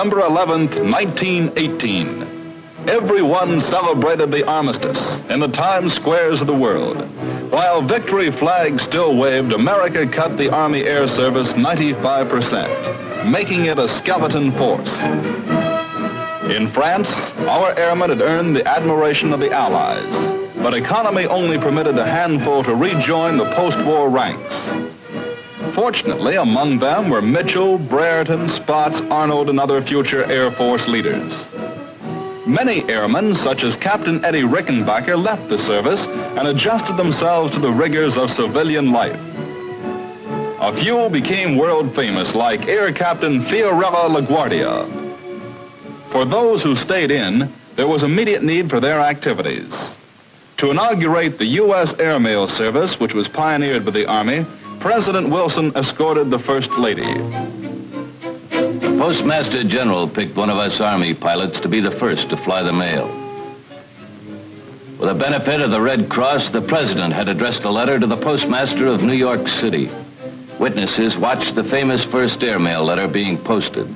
November 11th, 1918. Everyone celebrated the armistice in the Times Squares of the world. While victory flags still waved, America cut the Army Air Service 95%, making it a skeleton force. In France, our airmen had earned the admiration of the Allies, but economy only permitted a handful to rejoin the post-war ranks. Fortunately, among them were Mitchell, Brereton, Spotts, Arnold, and other future Air Force leaders. Many airmen, such as Captain Eddie Rickenbacker, left the service and adjusted themselves to the rigors of civilian life. A few became world famous, like Air Captain Fiorella LaGuardia. For those who stayed in, there was immediate need for their activities. To inaugurate the U.S. Airmail Service, which was pioneered by the Army, President Wilson escorted the First Lady. The Postmaster General picked one of us Army pilots to be the first to fly the mail. With the benefit of the Red Cross, the President had addressed a letter to the Postmaster of New York City. Witnesses watched the famous first airmail letter being posted.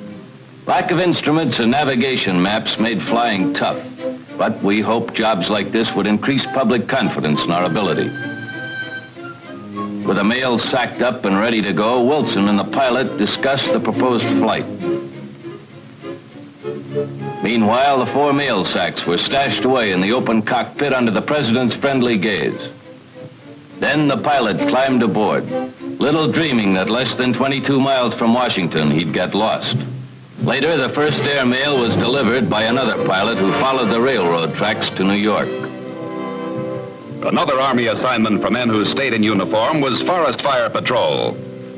Lack of instruments and navigation maps made flying tough, but we hoped jobs like this would increase public confidence in our ability. With the mail sacked up and ready to go, Wilson and the pilot discussed the proposed flight. Meanwhile, the 4 mail sacks were stashed away in the open cockpit under the President's friendly gaze. Then the pilot climbed aboard, little dreaming that less than 22 miles from Washington he'd get lost. Later, the first airmail was delivered by another pilot who followed the railroad tracks to New York. Another Army assignment for men who stayed in uniform was Forest Fire Patrol.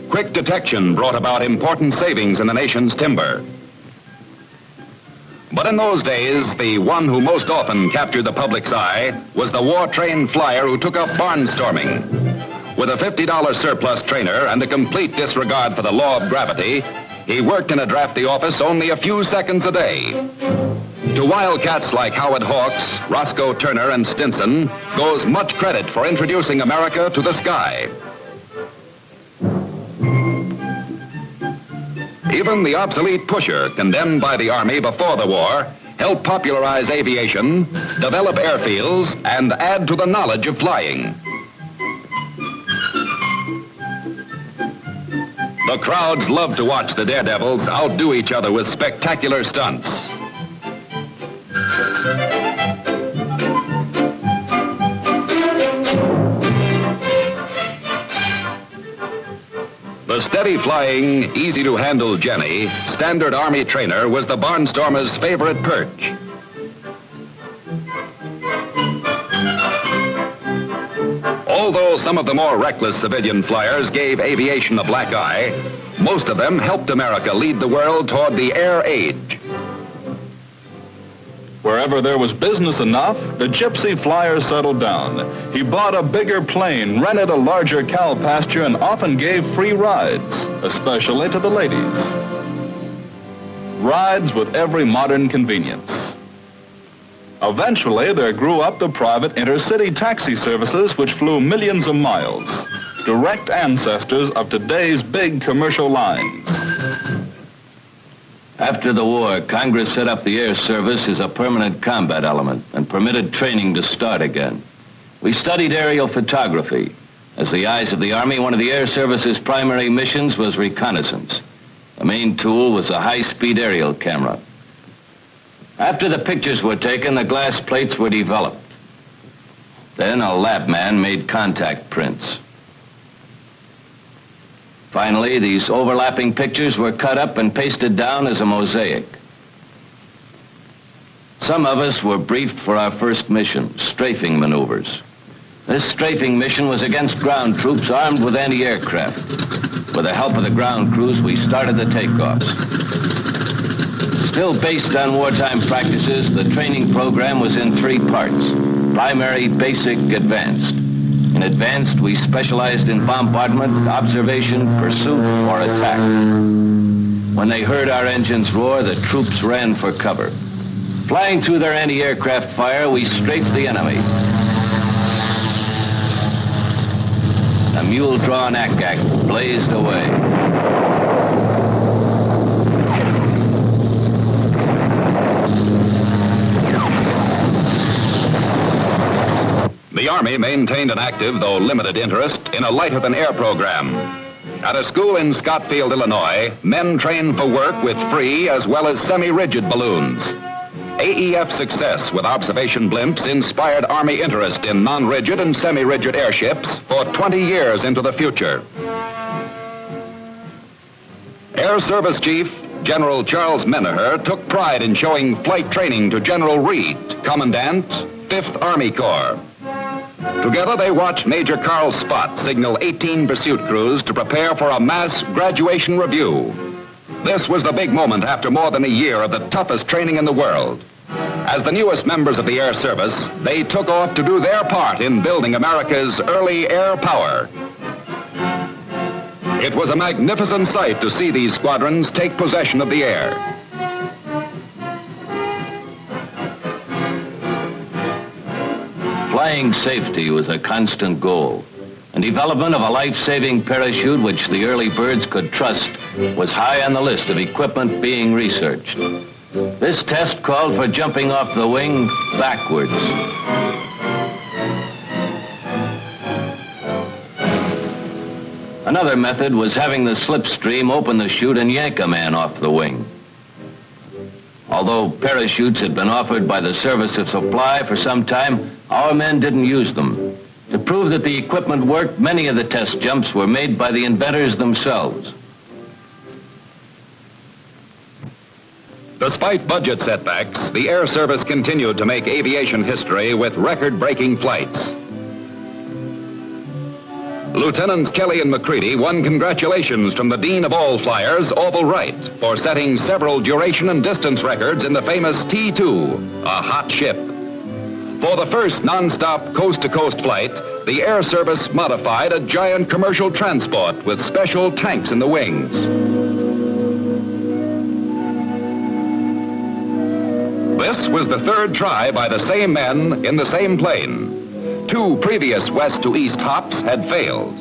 Quick detection brought about important savings in the nation's timber. But in those days, the one who most often captured the public's eye was the war-trained flyer who took up barnstorming. With a $50 surplus trainer and a complete disregard for the law of gravity, he worked in a drafty office only a few seconds a day. To wildcats like Howard Hawks, Roscoe Turner, and Stinson goes much credit for introducing America to the sky. Even the obsolete pusher, condemned by the Army before the war, helped popularize aviation, develop airfields, and add to the knowledge of flying. The crowds loved to watch the daredevils outdo each other with spectacular stunts. The steady-flying, easy-to-handle Jenny, standard Army trainer, was the barnstormer's favorite perch. Although some of the more reckless civilian flyers gave aviation a black eye, most of them helped America lead the world toward the air age. Wherever there was business enough, the gypsy flyer settled down. He bought a bigger plane, rented a larger cow pasture, and often gave free rides, especially to the ladies. Rides with every modern convenience. Eventually, there grew up the private intercity taxi services which flew millions of miles, direct ancestors of today's big commercial lines. After the war, Congress set up the Air Service as a permanent combat element and permitted training to start again. We studied aerial photography. As the eyes of the Army, one of the Air Service's primary missions was reconnaissance. The main tool was a high-speed aerial camera. After the pictures were taken, the glass plates were developed. Then a lab man made contact prints. Finally, these overlapping pictures were cut up and pasted down as a mosaic. Some of us were briefed for our first mission, strafing maneuvers. This strafing mission was against ground troops armed with anti-aircraft. With the help of the ground crews, we started the takeoffs. Still based on wartime practices, the training program was in 3 parts: primary, basic, advanced. In advanced, we specialized in bombardment, observation, pursuit, or attack. When they heard our engines roar, the troops ran for cover. Flying through their anti-aircraft fire, we strafed the enemy. A mule-drawn ack-ack blazed away. Army maintained an active, though limited interest in a lighter-than-air program. At a school in Scottsfield, Illinois, men trained for work with free as well as semi-rigid balloons. AEF success with observation blimps inspired Army interest in non-rigid and semi-rigid airships for 20 years into the future. Air Service Chief General Charles Menaher took pride in showing flight training to General Reed, Commandant, 5th Army Corps. Together they watched Major Carl Spott signal 18 pursuit crews to prepare for a mass graduation review. This was the big moment after more than a year of the toughest training in the world. As the newest members of the Air Service, they took off to do their part in building America's early air power. It was a magnificent sight to see these squadrons take possession of the air. Flying safety was a constant goal, and development of a life-saving parachute which the early birds could trust was high on the list of equipment being researched. This test called for jumping off the wing backwards. Another method was having the slipstream open the chute and yank a man off the wing. Although parachutes had been offered by the Service of Supply for some time, our men didn't use them. To prove that the equipment worked, many of the test jumps were made by the inventors themselves. Despite budget setbacks, the Air Service continued to make aviation history with record-breaking flights. Lieutenants Kelly and McCready won congratulations from the Dean of all flyers, Orville Wright, for setting several duration and distance records in the famous T-2, a hot ship. For the first non-stop coast-to-coast flight, the Air Service modified a giant commercial transport with special tanks in the wings. This was the third try by the same men in the same plane. 2 previous west to east hops had failed.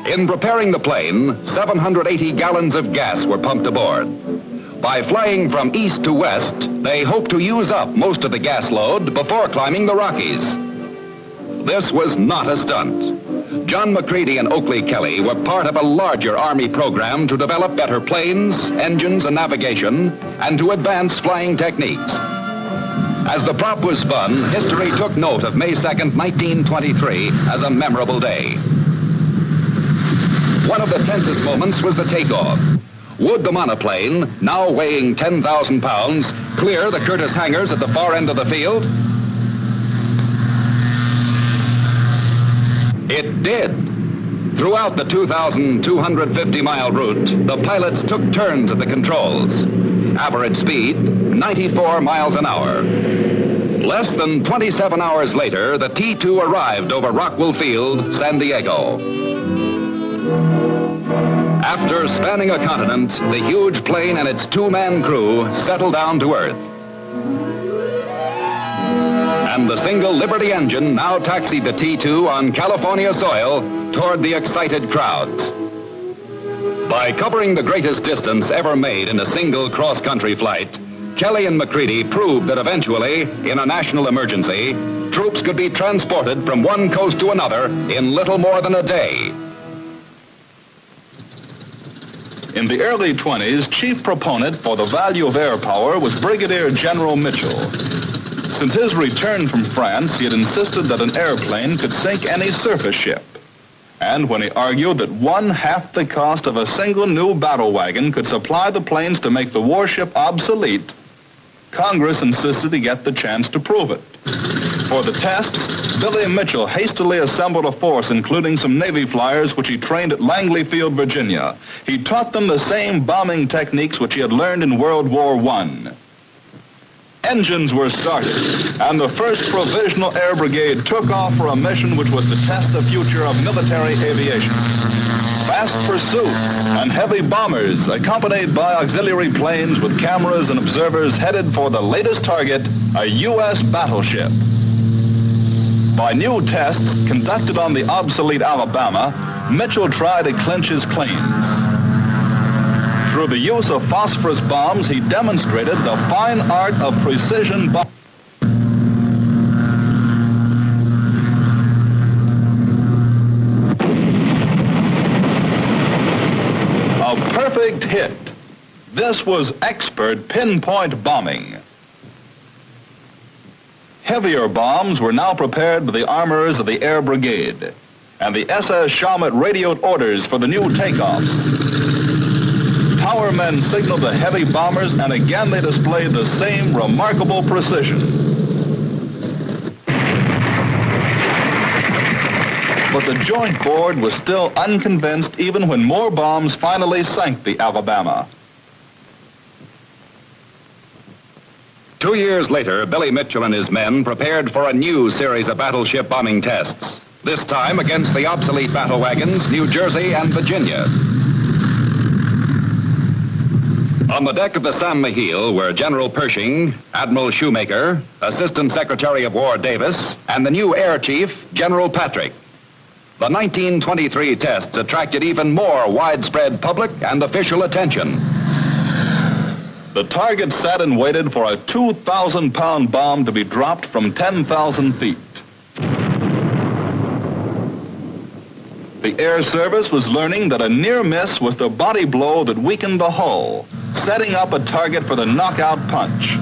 In preparing the plane, 780 gallons of gas were pumped aboard. By flying from east to west, they hoped to use up most of the gas load before climbing the Rockies. This was not a stunt. John McCready and Oakley Kelly were part of a larger Army program to develop better planes, engines, and navigation, and to advance flying techniques. As the prop was spun, history took note of May 2nd, 1923 as a memorable day. One of the tensest moments was the takeoff. Would the monoplane, now weighing 10,000 pounds, clear the Curtiss hangars at the far end of the field? It did. Throughout the 2,250-mile route, the pilots took turns at the controls. Average speed, 94 miles an hour. Less than 27 hours later, the T-2 arrived over Rockwell Field, San Diego. After spanning a continent, the huge plane and its 2-man crew settled down to Earth. And the single Liberty engine now taxied the T-2 on California soil toward the excited crowds. By covering the greatest distance ever made in a single cross-country flight, Kelly and McCready proved that eventually, in a national emergency, troops could be transported from one coast to another in little more than a day. In the early 20s, chief proponent for the value of air power was Brigadier General Mitchell. Since his return from France, he had insisted that an airplane could sink any surface ship. And when he argued that 1/2 the cost of a single new battle wagon could supply the planes to make the warship obsolete, Congress insisted he get the chance to prove it. For the tests, Billy Mitchell hastily assembled a force including some Navy flyers which he trained at Langley Field, Virginia. He taught them the same bombing techniques which he had learned in World War I. Engines were started, and the 1st Provisional Air Brigade took off for a mission which was to test the future of military aviation. Fast pursuits and heavy bombers, accompanied by auxiliary planes with cameras and observers, headed for the latest target, a U.S. battleship. By new tests conducted on the obsolete Alabama, Mitchell tried to clinch his claims. Through the use of phosphorus bombs, he demonstrated the fine art of precision bombing. A perfect hit. This was expert pinpoint bombing. Heavier bombs were now prepared by the armorers of the Air Brigade, and the SS Shawmut radioed orders for the new takeoffs. Tower men signaled the heavy bombers, and again they displayed the same remarkable precision. But the Joint Board was still unconvinced even when more bombs finally sank the Alabama. 2 years later, Billy Mitchell and his men prepared for a new series of battleship bombing tests, this time against the obsolete battle wagons, New Jersey and Virginia. On the deck of the Sam Michiel were General Pershing, Admiral Shoemaker, Assistant Secretary of War Davis, and the new Air Chief, General Patrick. The 1923 tests attracted even more widespread public and official attention. The target sat and waited for a 2,000-pound bomb to be dropped from 10,000 feet. The Air Service was learning that a near miss was the body blow that weakened the hull, setting up a target for the knockout punch.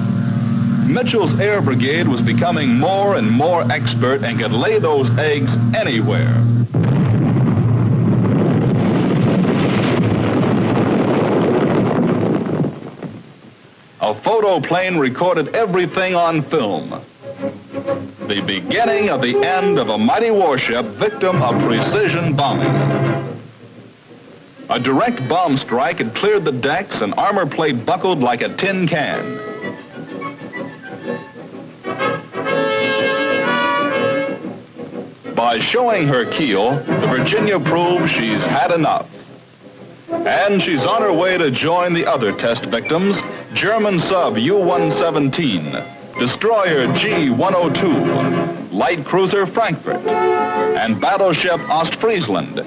Mitchell's Air Brigade was becoming more and more expert and could lay those eggs anywhere. A photo plane recorded everything on film. The beginning of the end of a mighty warship victim of precision bombing. A direct bomb strike had cleared the decks and armor plate buckled like a tin can. By showing her keel, the Virginia proves she's had enough. And she's on her way to join the other test victims, German sub U-117, destroyer G-102, light cruiser Frankfurt, and battleship Ostfriesland,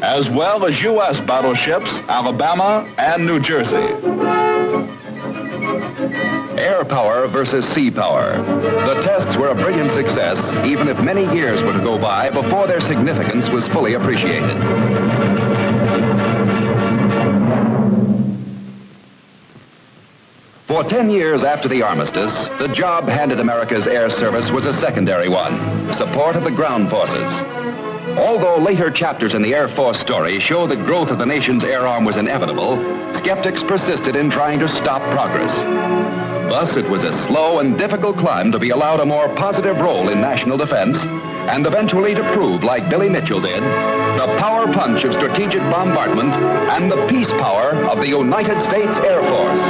as well as U.S. battleships Alabama and New Jersey. Air power versus sea power. The tests were a brilliant success, even if many years were to go by before their significance was fully appreciated. For 10 years after the armistice, the job handed America's Air Service was a secondary one, support of the ground forces. Although later chapters in the Air Force story show the growth of the nation's air arm was inevitable, skeptics persisted in trying to stop progress. Thus, it was a slow and difficult climb to be allowed a more positive role in national defense, and eventually to prove, like Billy Mitchell did, the power punch of strategic bombardment and the peace power of the United States Air Force.